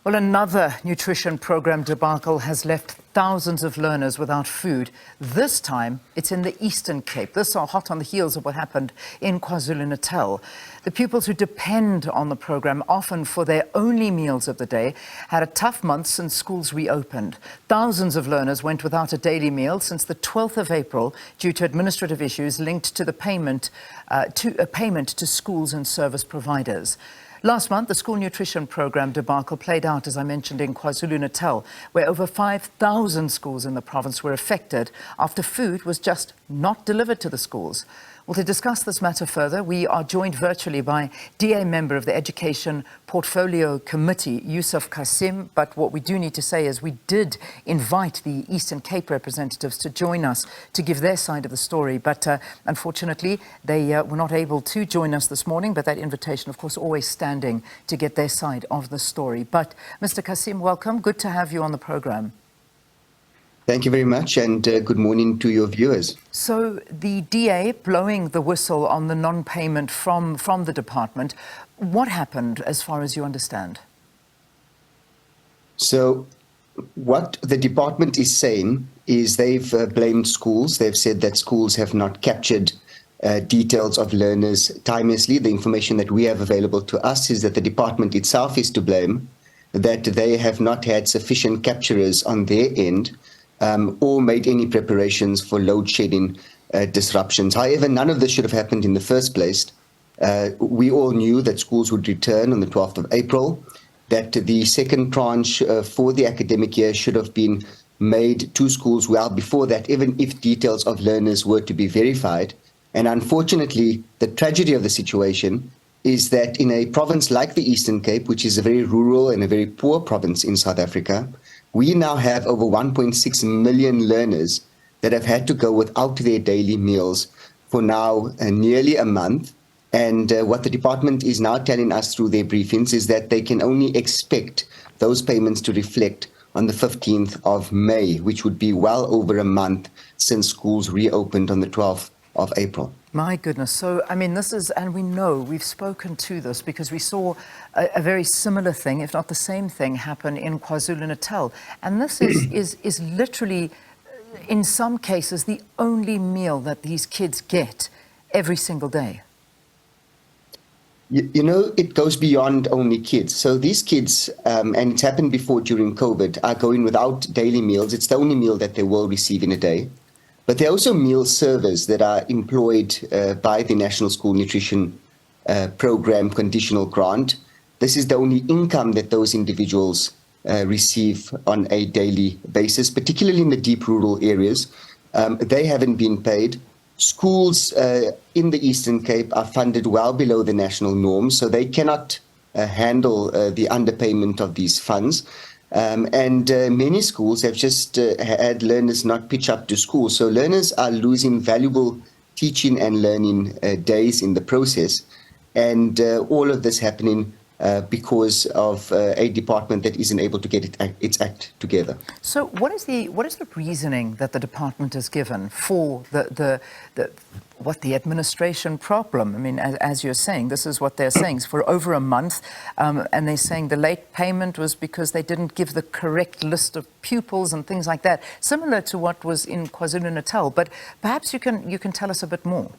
Well, another nutrition program debacle has left thousands of learners without food. This time, it's in the Eastern Cape. This are hot on the heels of what happened in KwaZulu-Natal. The pupils who depend on the program, often for their only meals of the day, had a tough month since schools reopened. Thousands of learners went without a daily meal since the 12th of April due to administrative issues linked to the payment to schools and service providers. Last month, the school nutrition program debacle played out, as I mentioned, in KwaZulu-Natal, where over 5,000 schools in the province were affected after food was just not delivered to the schools. Well, to discuss this matter further, we are joined virtually by DA member of the Education Portfolio Committee, Yusuf Cassim. But what we do need to say is we did invite the Eastern Cape representatives to join us to give their side of the story. But unfortunately, they were not able to join us this morning. But that invitation, of course, always standing to get their side of the story. But Mr. Cassim, welcome. Good to have you on the program. Thank you very much, and good morning to your viewers. So the DA blowing the whistle on the non-payment from the department, what happened as far as you understand? So what the department is saying is they've blamed schools. They've said that schools have not captured details of learners timelessly. The information that we have available to us is that the department itself is to blame, that they have not had sufficient capturers on their end, or made any preparations for load shedding disruptions. However, none of this should have happened in the first place. We all knew that schools would return on the 12th of April, that the second tranche for the academic year should have been made to schools well before that, even if details of learners were to be verified. And unfortunately, the tragedy of the situation is that in a province like the Eastern Cape, which is a very rural and a very poor province in South Africa, we now have over 1.6 million learners that have had to go without their daily meals for now nearly a month. And what the department is now telling us through their briefings is that they can only expect those payments to reflect on the 15th of May, which would be well over a month since schools reopened on the 12th of April. My goodness. So, I mean, this is, and we know, we've spoken to this because we saw a very similar thing, if not the same thing, happen in KwaZulu-Natal. And this is literally, in some cases, the only meal that these kids get every single day. You know, it goes beyond only kids. So these kids, and it's happened before during COVID, are going without daily meals. It's the only meal that they will receive in a day. But there are also meal servers that are employed by the National School Nutrition Program Conditional Grant. This is the only income that those individuals receive on a daily basis, particularly in the deep rural areas. They haven't been paid. Schools in the Eastern Cape are funded well below the national norm, so they cannot handle the underpayment of these funds. And many schools have just had learners not pitch up to school. So learners are losing valuable teaching and learning days in the process. And all of this happening because of a department that isn't able to get its act together. So what is the reasoning that the department has given for the administration problem? I mean, as you're saying, this is what they're saying. It's for over a month, and they're saying the late payment was because they didn't give the correct list of pupils and things like that, similar to what was in KwaZulu-Natal. But perhaps you can tell us a bit more.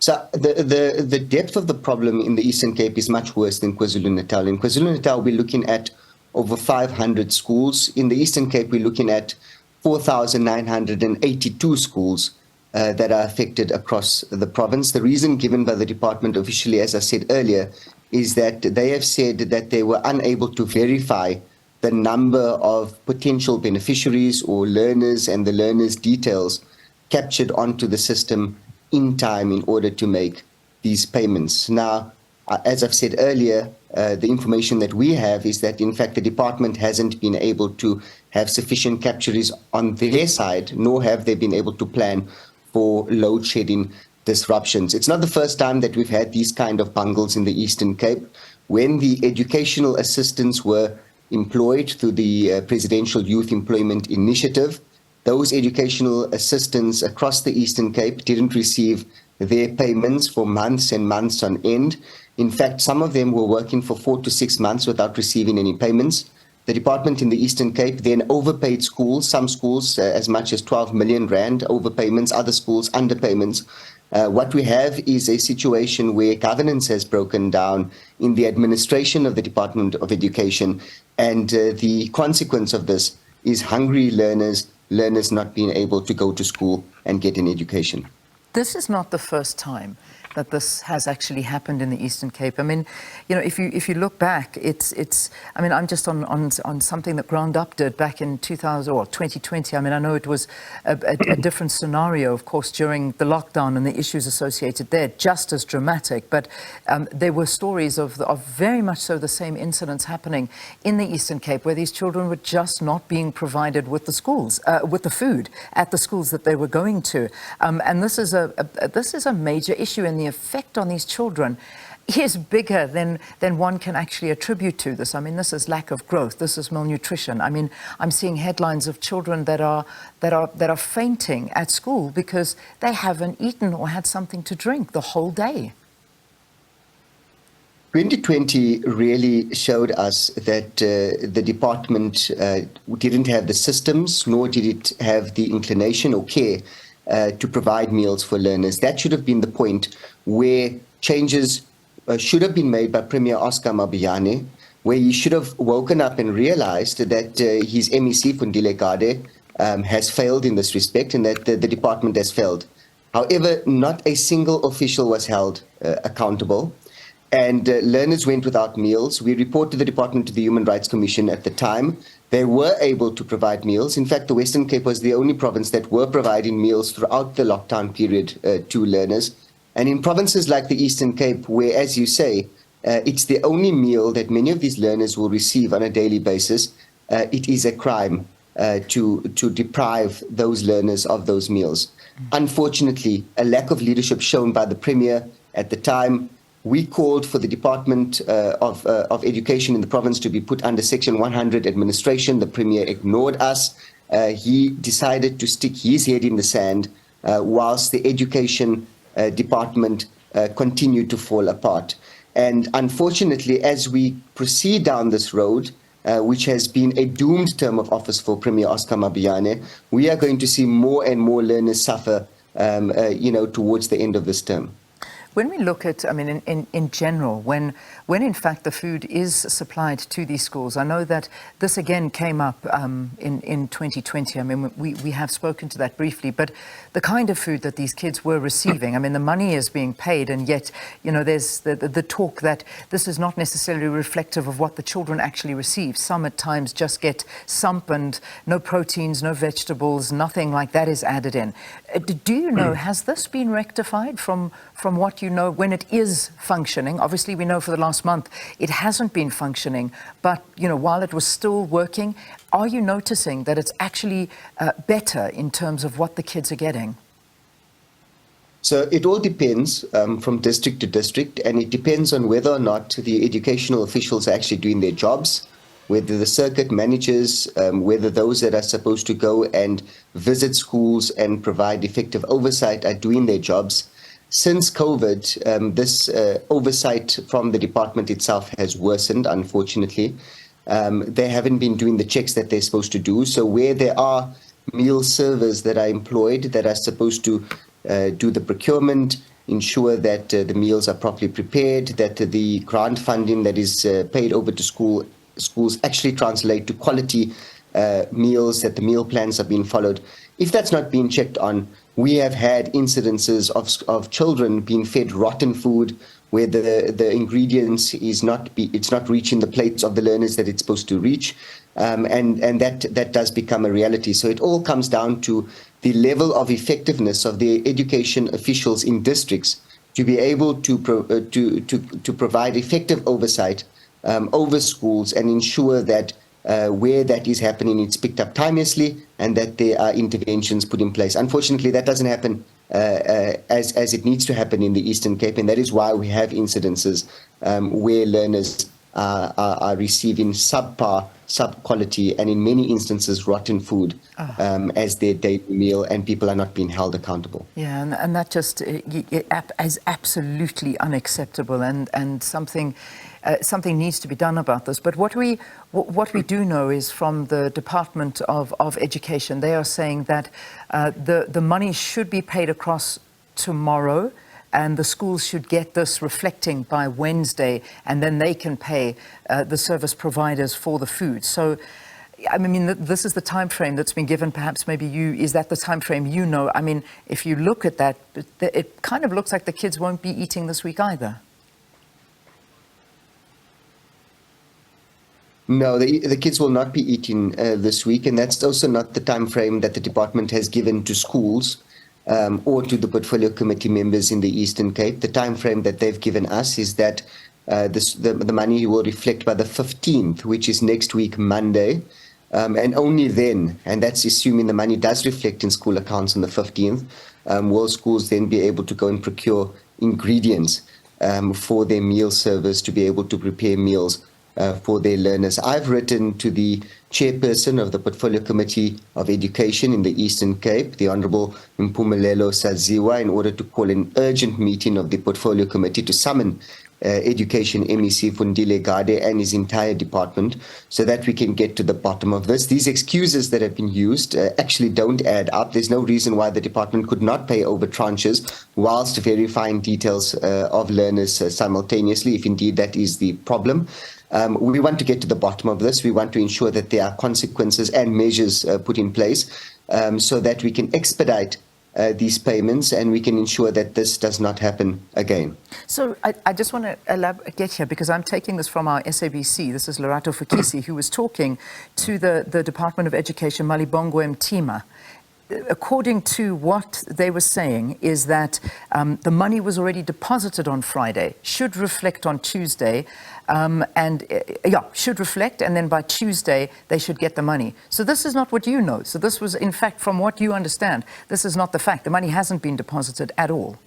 So the depth of the problem in the Eastern Cape is much worse than KwaZulu-Natal. In KwaZulu-Natal, we're looking at over 500 schools. In the Eastern Cape, we're looking at 4,982 schools that are affected across the province. The reason given by the department officially, as I said earlier, is that they have said that they were unable to verify the number of potential beneficiaries or learners and the learners' details captured onto the system in time in order to make these payments. Now, as I've said earlier, the information that we have is that, in fact, the department hasn't been able to have sufficient capturers on their side, nor have they been able to plan for load shedding disruptions. It's not the first time that we've had these kind of bungles in the Eastern Cape. When the educational assistants were employed through the Presidential Youth Employment Initiative, those educational assistants across the Eastern Cape didn't receive their payments for months and months on end. In fact, some of them were working for 4 to 6 months without receiving any payments. The department in the Eastern Cape then overpaid schools, some schools as much as 12 million rand overpayments, other schools underpayments. What we have is a situation where governance has broken down in the administration of the Department of Education, and the consequence of this is hungry learners not being able to go to school and get an education. This is not the first time that this has actually happened in the Eastern Cape. I mean, you know, if you look back, it's. I mean, I'm just on something that Ground Up did back in 2000 or 2020. I mean, I know it was a different scenario, of course, during the lockdown and the issues associated there, just as dramatic. But there were stories of very much so the same incidents happening in the Eastern Cape, where these children were just not being provided with the schools, with the food at the schools that they were going to, and this is a major issue, and the effect on these children is bigger than one can actually attribute to this. I mean, this is lack of growth, this is malnutrition. I mean, I'm seeing headlines of children that are fainting at school because they haven't eaten or had something to drink the whole day. 2020 really showed us that the department didn't have the systems, nor did it have the inclination or care to provide meals for learners. That should have been the point where changes should have been made by Premier Oscar Mabuyane, where he should have woken up and realized that his MEC, Fundile Gade, has failed in this respect, and that the department has failed. However, not a single official was held accountable, and learners went without meals. We reported the department to the Human Rights Commission at the time. They were able to provide meals. In fact, the Western Cape was the only province that were providing meals throughout the lockdown period to learners. And in provinces like the Eastern Cape, where, as you say, it's the only meal that many of these learners will receive on a daily basis, it is a crime to deprive those learners of those meals. Unfortunately, a lack of leadership shown by the Premier at the time. We called for the Department of Education in the province to be put under Section 100 administration. The Premier ignored us. He decided to stick his head in the sand whilst the Education Department continued to fall apart. And unfortunately, as we proceed down this road, which has been a doomed term of office for Premier Oscar Mabuyane, we are going to see more and more learners suffer, towards the end of this term. When we look at, I mean, in general, when in fact the food is supplied to these schools, I know that this again came up in 2020. I mean, we have spoken to that briefly, but the kind of food that these kids were receiving, I mean, the money is being paid, and yet, you know, there's the talk that this is not necessarily reflective of what the children actually receive. Some at times just get sump and no proteins, no vegetables, nothing like that is added in. Do you know, has this been rectified from what you know when it is functioning? Obviously, we know for the last month it hasn't been functioning, but, you know, while it was still working, are you noticing that it's actually better in terms of what the kids are getting? So it all depends from district to district, and it depends on whether or not the educational officials are actually doing their jobs, whether the circuit managers, whether those that are supposed to go and visit schools and provide effective oversight are doing their jobs. Since COVID, this oversight from the department itself has worsened, unfortunately. They haven't been doing the checks that they're supposed to do. So where there are meal servers that are employed, that are supposed to do the procurement, ensure that the meals are properly prepared, that the grant funding that is paid over to schools actually translate to quality meals, that the meal plans are being followed. If that's not being checked on, we have had incidences of children being fed rotten food, where the ingredients it's not reaching the plates of the learners that it's supposed to reach, and that does become a reality. So it all comes down to the level of effectiveness of the education officials in districts to be able to provide effective oversight over schools and ensure that where that is happening, it's picked up timelessly, and that there are interventions put in place. Unfortunately, that doesn't happen as it needs to happen in the Eastern Cape, and that is why we have incidences where learners are receiving subpar sub-quality, and in many instances rotten food as their daily meal, and people are not being held accountable. Yeah, and that just is absolutely unacceptable, and something needs to be done about this. But what we do know is from the Department of Education, they are saying that the money should be paid across tomorrow, and the schools should get this reflecting by Wednesday, and then they can pay the service providers for the food. So, I mean, this is the time frame that's been given. Perhaps maybe is that the time frame you know? I mean, if you look at that, it kind of looks like the kids won't be eating this week either. No, the kids will not be eating this week, and that's also not the time frame that the department has given to schools or to the portfolio committee members in the Eastern Cape. The time frame that they've given us is that the money will reflect by the 15th, which is next week, Monday, and only then, and that's assuming the money does reflect in school accounts on the 15th, will schools then be able to go and procure ingredients for their meal service to be able to prepare meals for their learners. I've written to the chairperson of the Portfolio Committee of Education in the Eastern Cape, the Honourable Mpumelelo Saziwa, in order to call an urgent meeting of the Portfolio Committee to summon Education MEC Fundile Gade and his entire department so that we can get to the bottom of this. These excuses that have been used actually don't add up. There's no reason why the department could not pay over tranches whilst verifying details of learners simultaneously, if indeed that is the problem. We want to get to the bottom of this. We want to ensure that there are consequences and measures put in place so that we can expedite these payments and we can ensure that this does not happen again. So I just want to get here, because I'm taking this from our SABC. This is Lerato Fukisi, who was talking to the Department of Education, Malibongwe Mtima. According to what they were saying is that the money was already deposited on Friday, should reflect on Tuesday, should reflect, and then by Tuesday they should get the money. So this is not what you know. So this was, in fact, from what you understand, this is not the fact. The money hasn't been deposited at all.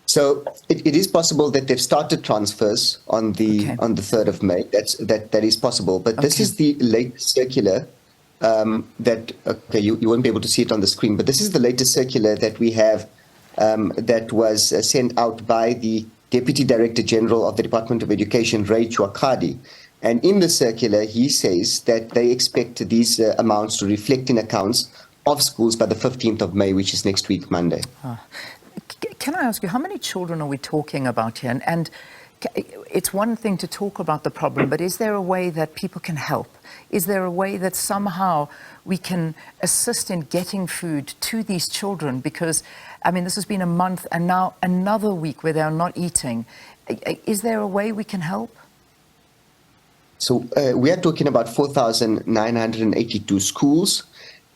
So it is possible that they've started transfers on the 3rd of May. That is possible. But this is the latest circular. You won't be able to see it on the screen, but this is the latest circular that we have that was sent out by the Deputy Director General of the Department of Education, Ray Chwakadi. And in the circular, he says that they expect these amounts to reflect in accounts of schools by the 15th of May, which is next week, Monday. Can I ask you, how many children are we talking about here? And it's one thing to talk about the problem, but is there a way that people can help? Is there a way that somehow we can assist in getting food to these children? Because, I mean, this has been a month and now another week where they're not eating. Is there a way we can help? So we are talking about 4,982 schools.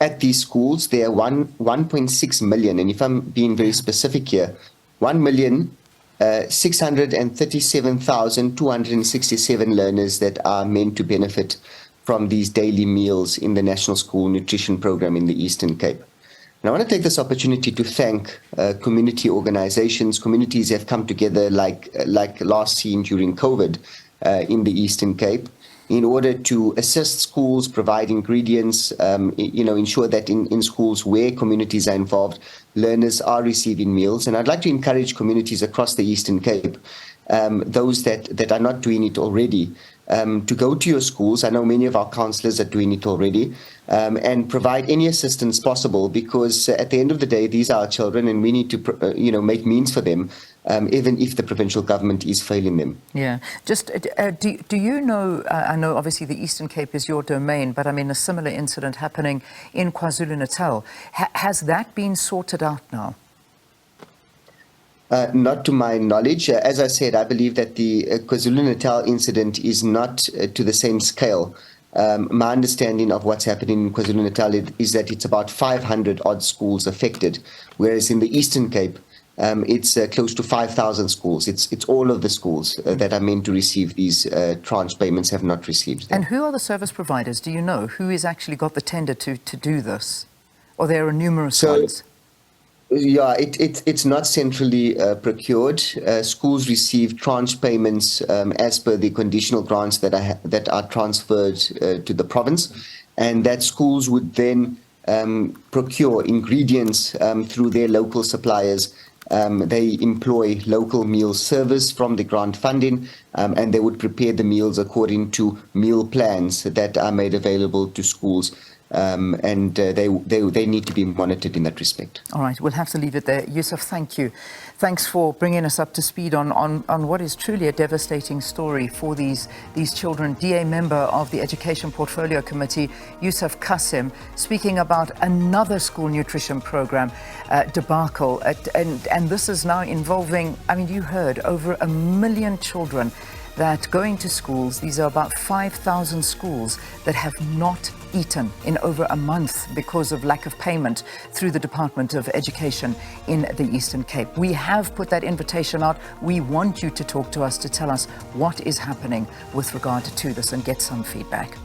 At these schools, there are 1.6 million, and if I'm being very specific here, 1,637,267 learners that are meant to benefit from these daily meals in the National School Nutrition Program in the Eastern Cape. And I want to take this opportunity to thank community organizations. Communities have come together like last seen during COVID in the Eastern Cape in order to assist schools, provide ingredients, ensure that in schools where communities are involved, learners are receiving meals. And I'd like to encourage communities across the Eastern Cape, those that are not doing it already, to go to your schools. I know many of our councillors are doing it already, and provide any assistance possible, because at the end of the day, these are our children and we need to, make means for them, even if the provincial government is failing them. Yeah. Just, do you know, I know obviously the Eastern Cape is your domain, but I mean a similar incident happening in KwaZulu-Natal. Has that been sorted out now? Not to my knowledge. As I said, I believe that the KwaZulu-Natal incident is not to the same scale. My understanding of what's happening in KwaZulu-Natal is that it's about 500 odd schools affected, whereas in the Eastern Cape, it's close to 5,000 schools. It's all of the schools that are meant to receive these tranche payments have not received them. And who are the service providers? Do you know who has actually got the tender to do this? Or there are numerous ones? Yeah, it's not centrally procured. Schools receive tranche payments as per the conditional grants that are transferred to the province, and that schools would then procure ingredients through their local suppliers. They employ local meal service from the grant funding, and they would prepare the meals according to meal plans that are made available to schools. And they need to be monitored in that respect. All right, we'll have to leave it there. Yusuf, thank you. Thanks for bringing us up to speed on what is truly a devastating story for these children. DA member of the Education Portfolio Committee, Yusuf Cassim, speaking about another school nutrition program debacle. And this is now involving, I mean, you heard, over 1 million children that going to schools. These are about 5,000 schools that have not eaten in over a month because of lack of payment through the Department of Education in the Eastern Cape. We have put that invitation out. We want you to talk to us, to tell us what is happening with regard to this and get some feedback.